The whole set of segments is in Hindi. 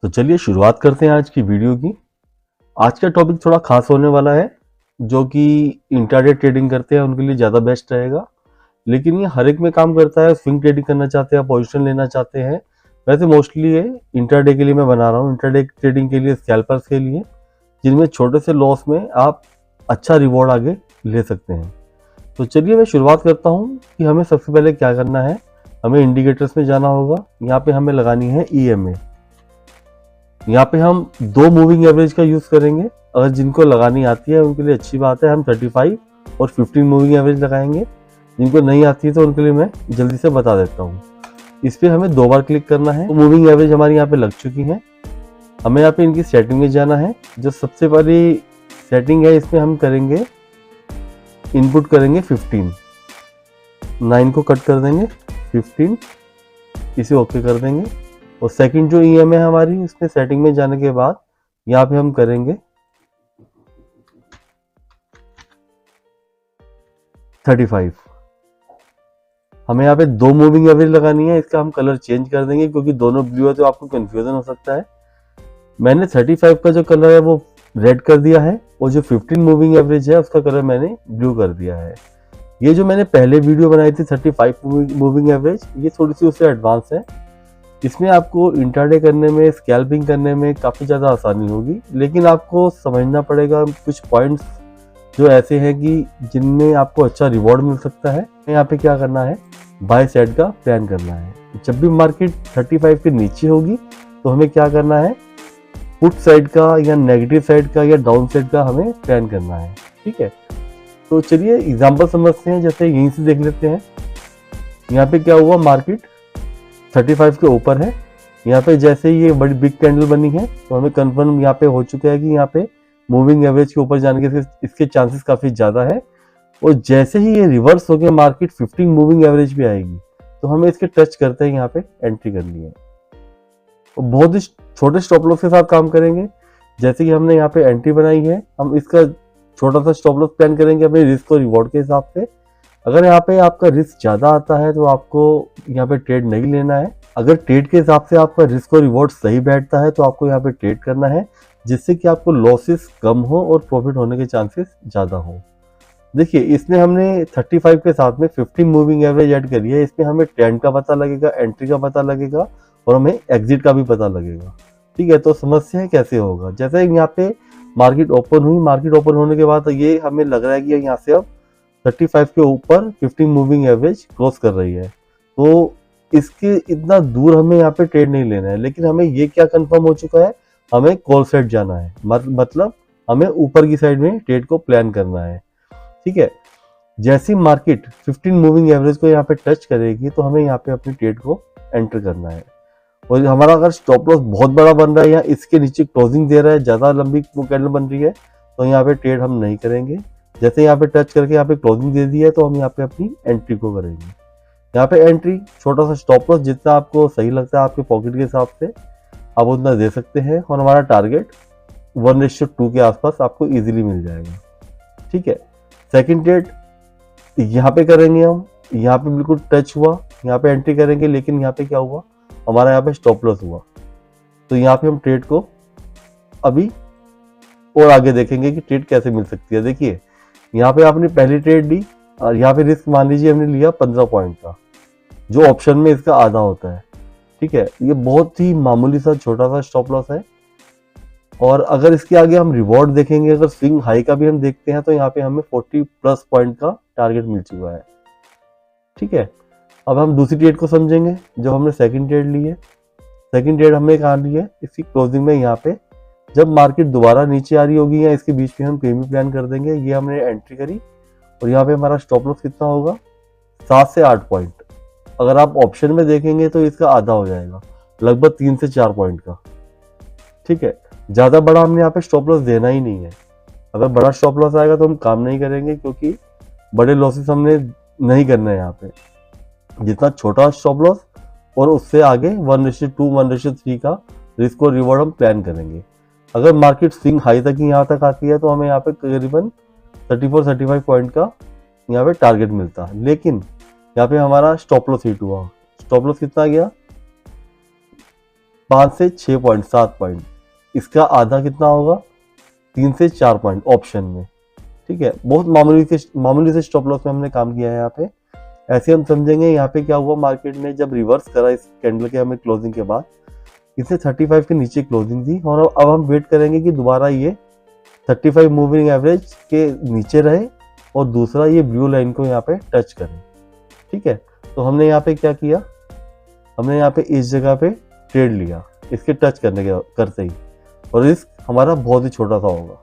तो चलिए शुरुआत करते हैं आज की वीडियो की। आज का टॉपिक थोड़ा खास होने वाला है, जो कि इंट्राडे ट्रेडिंग करते हैं उनके लिए ज़्यादा बेस्ट रहेगा। लेकिन ये हर एक में काम करता है। स्विंग ट्रेडिंग करना चाहते हैं, पोजीशन लेना चाहते हैं, वैसे मोस्टली ये इंट्राडे के लिए मैं बना रहा हूँ। इंट्राडे ट्रेडिंग के लिए, स्कैल्पर्स के लिए, जिनमें छोटे से लॉस में आप अच्छा रिवॉर्ड आगे ले सकते हैं। तो चलिए मैं शुरुआत करता हूँ कि हमें सबसे पहले क्या करना है। हमें इंडिकेटर्स में जाना होगा। यहाँ पे हमें लगानी है EMA। यहाँ पे हम 2 मूविंग एवरेज का यूज करेंगे। अगर जिनको लगानी आती है उनके लिए अच्छी बात है, हम 35 और 15 मूविंग एवरेज लगाएंगे। जिनको नहीं आती है तो उनके लिए मैं जल्दी से बता देता हूँ। इस पर हमें 2 बार क्लिक करना है। तो मूविंग एवरेज हमारी यहाँ पे लग चुकी है। हमें यहाँ पे इनकी सेटिंग में जाना है। जो सबसे पहली सेटिंग है इसमें हम करेंगे, इनपुट करेंगे 15, 9 को कट कर देंगे, 15 इसे ओके कर देंगे। और सेकंड जो EMA है हमारी, उसमें सेटिंग में जाने के बाद यहाँ पे हम करेंगे 35। हमें यहाँ पे 2 मूविंग एवरेज लगानी है। इसका हम कलर चेंज कर देंगे क्योंकि दोनों ब्लू है तो आपको कंफ्यूजन हो सकता है। मैंने 35 का जो कलर है वो रेड कर दिया है, और जो 15 मूविंग एवरेज है उसका कलर मैंने ब्लू कर दिया है। ये जो मैंने पहले वीडियो बनाई थी 35 मूविंग एवरेज, ये थोड़ी सी उससे एडवांस है। इसमें आपको इंट्राडे करने में, स्कैल्पिंग करने में काफ़ी ज़्यादा आसानी होगी। लेकिन आपको समझना पड़ेगा कुछ पॉइंट्स जो ऐसे हैं कि जिनमें आपको अच्छा रिवॉर्ड मिल सकता है। यहाँ पे क्या करना है, बाय साइड का प्लान करना है। जब भी मार्केट 35 के नीचे होगी तो हमें क्या करना है, पुट साइड का या नेगेटिव साइड का या डाउन साइड का हमें प्लान करना है। ठीक है, तो चलिए एग्जाम्पल समझते हैं। जैसे यहीं से देख लेते हैं। यहाँ पे क्या हुआ, मार्केट 35 के ऊपर है। यहाँ पे जैसे ये बड़ी बिग कैंडल बनी है तो हमें कंफर्म यहाँ पे हो चुका है कि यहाँ पे मूविंग एवरेज के ऊपर जाने के इसके चांसेस काफी ज्यादा है। और जैसे ही ये रिवर्स हो गया, मार्केट 15 मूविंग एवरेज भी आएगी तो हमें इसके टच करते हैं यहाँ पे एंट्री करनी है। और बहुत ही छोटे स्टॉप लॉस के साथ काम करेंगे। जैसे कि हमने यहाँ पे एंट्री बनाई है, हम इसका छोटा सा स्टॉप लॉस प्लान करेंगे अपने रिस्क और रिवॉर्ड के हिसाब से। अगर यहाँ पे आपका रिस्क ज्यादा आता है तो आपको यहाँ पे ट्रेड नहीं लेना है। अगर ट्रेड के हिसाब से आपका रिस्क और रिवॉर्ड सही बैठता है तो आपको यहाँ पे ट्रेड करना है, जिससे कि आपको लॉसेस कम हो और प्रॉफिट होने के चांसेस ज्यादा हो। देखिए, इसमें हमने 35 के साथ में 15 मूविंग एवरेज ऐड करी है। इसमें हमें ट्रेंड का पता लगेगा, एंट्री का पता लगेगा और हमें एग्जिट का भी पता लगेगा। ठीक है, तो समस्या है कैसे होगा। जैसे यहाँ पे मार्केट ओपन हुई, मार्केट ओपन होने के बाद ये हमें लग रहा है कि यहाँ से अब 35 के ऊपर 15 मूविंग एवरेज क्रॉस कर रही है, तो इसके इतना दूर हमें यहाँ पे ट्रेड नहीं लेना है। लेकिन हमें ये क्या कंफर्म हो चुका है, हमें कॉल साइड जाना है, मतलब हमें ऊपर की साइड में ट्रेड को प्लान करना है। ठीक है, जैसी मार्केट 15 मूविंग एवरेज को यहाँ पे टच करेगी तो हमें यहाँ पे अपनी ट्रेड को एंटर करना है। और हमारा अगर स्टॉप लॉस बहुत बड़ा बन रहा है या इसके नीचे क्लोजिंग दे रहा है, ज्यादा लंबी कैंडल बन रही है, तो यहाँ पे ट्रेड हम नहीं करेंगे। जैसे यहाँ पे टच करके यहाँ पे क्लोजिंग दे दी है तो हम यहाँ पे अपनी एंट्री को करेंगे। यहाँ पे एंट्री, छोटा सा स्टॉप लॉस, जितना आपको सही लगता है आपके पॉकेट के हिसाब से आप उतना दे सकते हैं। और हमारा टारगेट 1:2 के आसपास आपको इजीली मिल जाएगा। ठीक है, सेकंड ट्रेड यहाँ पे करेंगे हम। यहाँ पे बिल्कुल टच हुआ, यहाँ पे एंट्री करेंगे। लेकिन यहाँ पे क्या हुआ, हमारा यहाँ पे स्टॉप लॉस हुआ, तो यहाँ पे हम ट्रेड को अभी और आगे देखेंगे कि ट्रेड कैसे मिल सकती है। देखिए, यहाँ पे आपने पहली ट्रेड ली और यहाँ पे रिस्क मान लीजिए हमने लिया 15 पॉइंट का, जो ऑप्शन में इसका आधा होता है। ठीक है, ये बहुत ही मामूली सा छोटा सा स्टॉप लॉस है। और अगर इसके आगे हम रिवॉर्ड देखेंगे, अगर स्विंग हाई का भी हम देखते हैं तो यहाँ पे हमें 40+ पॉइंट का टारगेट मिल चुका है। ठीक है, अब हम दूसरी ट्रेड को समझेंगे जो हमने सेकंड ट्रेड ली है। सेकंड ट्रेड हमने कहाँ ली है, इसकी क्लोजिंग में यहाँ पे जब मार्केट दोबारा नीचे आ रही होगी या इसके बीच में हम कहीं भी प्लान कर देंगे। ये हमने एंट्री करी और यहाँ पे हमारा स्टॉप लॉस कितना होगा, 7 से 8 पॉइंट। अगर आप ऑप्शन में देखेंगे तो इसका आधा हो जाएगा, लगभग 3 से 4 पॉइंट का। ठीक है, ज्यादा बड़ा हमने यहाँ पे स्टॉप लॉस देना ही नहीं है। अगर बड़ा स्टॉप लॉस आएगा तो हम काम नहीं करेंगे, क्योंकि बड़े लॉसेस हमने नहीं करना है यहाँ पे। जितना छोटा स्टॉप लॉस और उससे आगे 1:2, 1:3 का रिस्क और रिवॉर्ड हम प्लान करेंगे। अगर मार्केट स्विंग हाई तक ही यहाँ तक आती है तो हमें यहाँ पे करीबन 34-35 पॉइंट का यहाँ पे टारगेट मिलता है। लेकिन यहाँ पे हमारा स्टॉप लॉस हिट हुआ। स्टॉप लॉस कितना गया, 5 से 6 पॉइंट, 7 पॉइंट, इसका आधा कितना होगा, 3 से 4 पॉइंट ऑप्शन में। ठीक है, बहुत मामूली से स्टॉप लॉस में हमने काम किया है यहाँ पे। ऐसे हम समझेंगे यहाँ पे क्या हुआ, मार्केट ने जब रिवर्स करा इस कैंडल के हमें क्लोजिंग के बाद, इसने 35 के नीचे क्लोजिंग दी, और अब हम वेट करेंगे कि दोबारा ये 35 मूविंग एवरेज के नीचे रहे और दूसरा ये ब्लू लाइन को यहाँ पे टच करे। ठीक है, तो हमने यहाँ पे क्या किया, हमने यहाँ पे इस जगह पे ट्रेड लिया इसके टच करने के करते ही, और रिस्क हमारा बहुत ही छोटा सा होगा,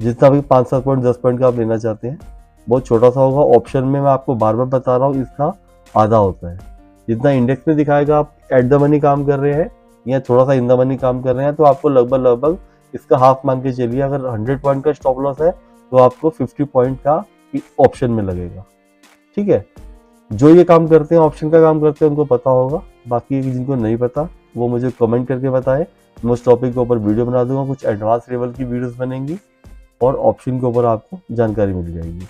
जितना भी 5-7 पॉइंट 10 पॉइंट का आप लेना चाहते हैं बहुत छोटा सा होगा। ऑप्शन में मैं आपको बार बार बता रहा हूँ इसका आधा होता है, जितना इंडेक्स में दिखाएगा आप एट द मनी काम कर रहे हैं या थोड़ा सा इन द मनी काम कर रहे हैं, तो आपको लगभग इसका हाफ मान के चलिए। अगर 100 पॉइंट का स्टॉप लॉस है तो आपको 50 पॉइंट का ऑप्शन में लगेगा। ठीक है, जो ये काम करते हैं ऑप्शन का काम करते हैं उनको पता होगा, बाकी जिनको नहीं पता वो मुझे कमेंट करके बताए, मैं उस टॉपिक के ऊपर वीडियो बना दूंगा। कुछ एडवांस लेवल की वीडियोस बनेंगी और ऑप्शन के ऊपर आपको जानकारी मिल जाएगी।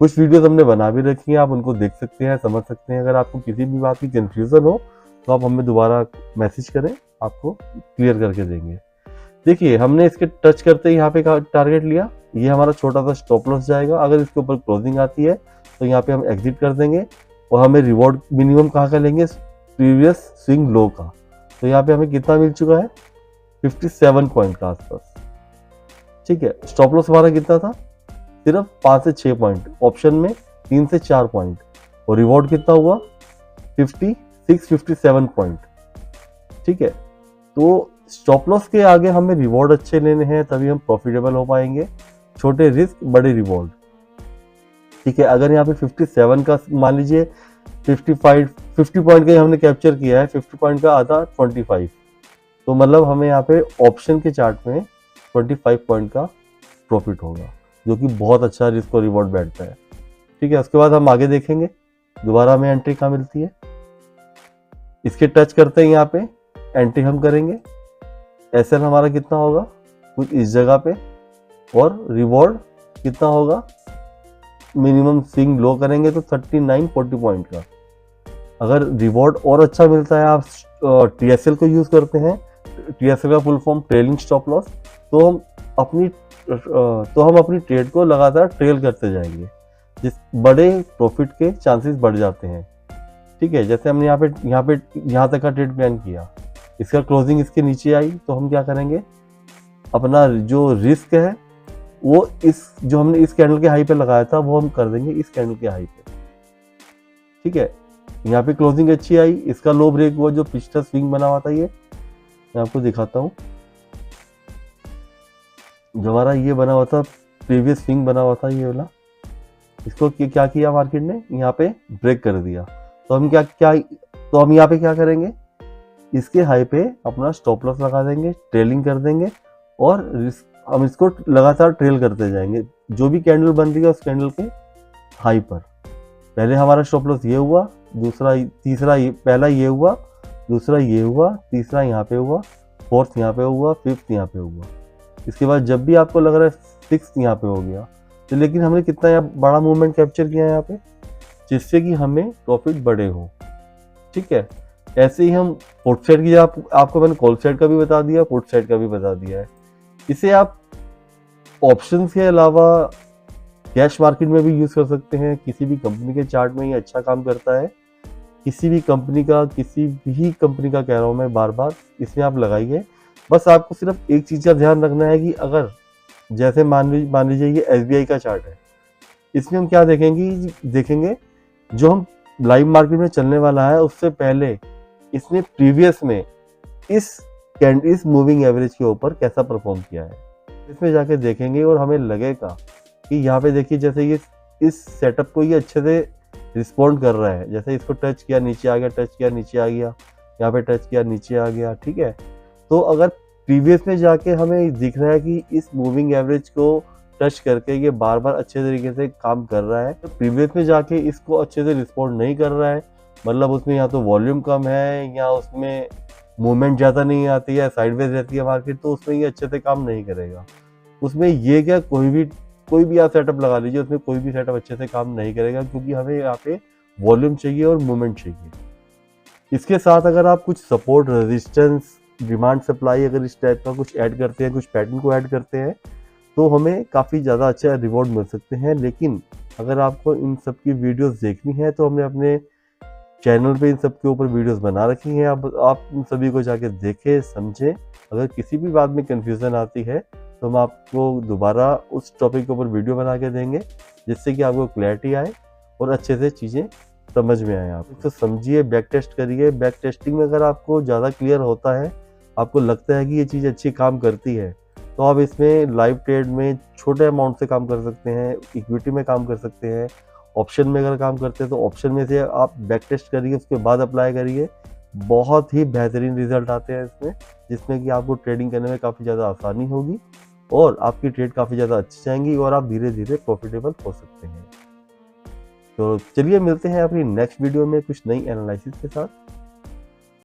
कुछ वीडियोस हमने बना भी रखी हैं, आप उनको देख सकते हैं, समझ सकते हैं। अगर आपको किसी भी बात की कंफ्यूजन हो तो आप हमें दोबारा मैसेज करें, आपको क्लियर करके देंगे। देखिए, हमने इसके टच करते ही यहाँ पे टारगेट लिया, ये हमारा छोटा सा स्टॉप लॉस जाएगा। अगर इसके ऊपर क्लोजिंग आती है तो यहाँ पे हम एग्जिट कर देंगे, और हमें रिवॉर्ड मिनिमम कहाँ का लेंगे, प्रीवियस स्विंग लो का। तो यहाँ पे हमें कितना मिल चुका है, 57 पॉइंट का आसपास। ठीक है, स्टॉप लॉस हमारा कितना था, सिर्फ 5 से 6 पॉइंट, ऑप्शन में 3 से 4 पॉइंट, और रिवॉर्ड कितना हुआ 57 पॉइंट। ठीक है, तो स्टॉप लॉस के आगे हमें रिवॉर्ड अच्छे लेने हैं, तभी हम प्रॉफिटेबल हो पाएंगे। छोटे रिस्क बड़े रिवॉर्ड। ठीक है, अगर यहाँ पे 57 का मान लीजिए 50 पॉइंट का हमने कैप्चर किया है, 50 पॉइंट का आधा 25, तो मतलब हमें यहाँ पे ऑप्शन के चार्ट में 25 पॉइंट का प्रॉफिट होगा, जो कि बहुत अच्छा रिस्क और रिवॉर्ड बैठता है। ठीक है, उसके बाद हम आगे देखेंगे दोबारा हमें एंट्री कहाँ मिलती है। इसके टच करते हैं यहाँ पे एंट्री हम करेंगे, एसएल हमारा कितना होगा कुछ इस जगह पे, और रिवॉर्ड कितना होगा, मिनिमम स्विंग लो करेंगे तो 39-40 पॉइंट का। अगर रिवॉर्ड और अच्छा मिलता है, आप टीएसएल को यूज करते हैं, टीएसएल का full form trailing stop loss, तो हम अपनी ट्रेड को लगातार ट्रेल करते जाएंगे, जिस बड़े प्रॉफिट के चांसेस बढ़ जाते हैं। ठीक है, जैसे हमने यहाँ तक का ट्रेड प्लान किया, इसका क्लोजिंग इसके नीचे आई, तो हम क्या करेंगे, अपना जो रिस्क है वो जो हमने इस कैंडल के हाई पे लगाया था वो हम कर देंगे इस कैंडल के हाई पे। ठीक है, यहाँ पे क्लोजिंग अच्छी आई, इसका लो ब्रेक हुआ, जो पिछला स्विंग बना हुआ था, ये मैं आपको दिखाता हूँ। जो हमारा ये बना हुआ था, प्रीवियस स्विंग बना हुआ था ये वाला, इसको क्या किया मार्केट ने, यहाँ पे ब्रेक कर दिया। तो हम हम यहाँ पे क्या करेंगे, इसके हाई पे अपना स्टॉप लॉस लगा देंगे, ट्रेलिंग कर देंगे, और हम इसको लगातार ट्रेल करते जाएंगे। जो भी कैंडल बन रही है उस कैंडल के हाई पर, पहले हमारा स्टॉप लॉस ये हुआ, पहला ये हुआ, दूसरा ये हुआ, तीसरा यहाँ पे हुआ, फोर्थ यहाँ पे हुआ, फिफ्थ यहाँ पे हुआ। इसके बाद जब भी आपको लग रहा है सिक्स्थ यहाँ पे हो गया, तो लेकिन हमने कितना यहाँ बड़ा मूवमेंट कैप्चर किया है यहाँ पे, जिससे कि हमें प्रॉफिट बड़े हो। ठीक है, ऐसे ही हम पुट साइड की, आपको मैंने कॉल साइड का भी बता दिया, पुट साइड का भी बता दिया है। इसे आप ऑप्शंस के अलावा कैश मार्केट में भी यूज कर सकते हैं। किसी भी कंपनी के चार्ट में ये अच्छा काम करता है, किसी भी कंपनी का कह रहा हूँ मैं बार बार, इसमें आप लगाइए। बस आपको सिर्फ एक चीज का ध्यान रखना है कि अगर जैसे मान लीजिए ये एसबीआई का चार्ट है, इसमें हम क्या देखेंगे जो हम लाइव मार्केट में चलने वाला है उससे पहले इसने प्रीवियस में इस मूविंग एवरेज के ऊपर कैसा परफॉर्म किया है, इसमें जाके देखेंगे, और हमें लगेगा कि यहाँ पे देखिए जैसे ये इस सेटअप को ये अच्छे से रिस्पॉन्ड कर रहा है। जैसे इसको टच किया नीचे आ गया, टच किया नीचे आ गया, यहाँ पे टच किया नीचे आ गया। ठीक है, तो अगर प्रीवियस में जाके हमें दिख रहा है कि इस मूविंग एवरेज को टच करके ये बार बार अच्छे तरीके से काम कर रहा है, तो प्रीवियस में जाके इसको अच्छे से रिस्पॉन्ड नहीं कर रहा है, मतलब उसमें या तो वॉल्यूम कम है या उसमें मूवमेंट ज़्यादा नहीं आती है, साइडवेज रहती है मार्केट, तो उसमें ये अच्छे से काम नहीं करेगा। उसमें ये क्या कोई भी आप सेटअप लगा लीजिए, उसमें कोई भी सेटअप अच्छे से काम नहीं करेगा, क्योंकि हमें यहाँ पे वॉल्यूम चाहिए और मूवमेंट चाहिए। इसके साथ अगर आप कुछ सपोर्ट, रेजिस्टेंस, डिमांड सप्लाई अगर इस टाइप का कुछ ऐड करते हैं, कुछ पैटर्न को ऐड करते हैं, तो हमें काफ़ी ज़्यादा अच्छा रिवॉर्ड मिल सकते हैं। लेकिन अगर आपको इन सब की वीडियोस देखनी है तो हमने अपने चैनल पे इन सब के ऊपर वीडियोस बना रखी हैं, आप उन सभी को जाके देखें, समझें। अगर किसी भी बात में कन्फ्यूज़न आती है तो हम आपको दोबारा उस टॉपिक के ऊपर वीडियो बना के देंगे, जिससे कि आपको क्लैरिटी आए और अच्छे से चीज़ें समझ में आए। आप तो समझिए, बैक टेस्ट करिए। बैक टेस्टिंग में अगर आपको ज़्यादा क्लियर होता है, आपको लगता है कि ये चीज़ अच्छी काम करती है, तो आप इसमें लाइव ट्रेड में छोटे अमाउंट से काम कर सकते हैं, इक्विटी में काम कर सकते हैं, ऑप्शन में अगर काम करते हैं तो ऑप्शन में से आप बैक टेस्ट करिए, उसके बाद अप्लाई करिए। बहुत ही बेहतरीन रिजल्ट आते हैं इसमें, जिसमें कि आपको ट्रेडिंग करने में काफ़ी ज़्यादा आसानी होगी और आपकी ट्रेड काफ़ी ज़्यादा अच्छी जाएंगी और आप धीरे धीरे प्रॉफिटेबल हो सकते हैं। तो चलिए मिलते हैं अपनी नेक्स्ट वीडियो में कुछ नई एनालिसिस के साथ।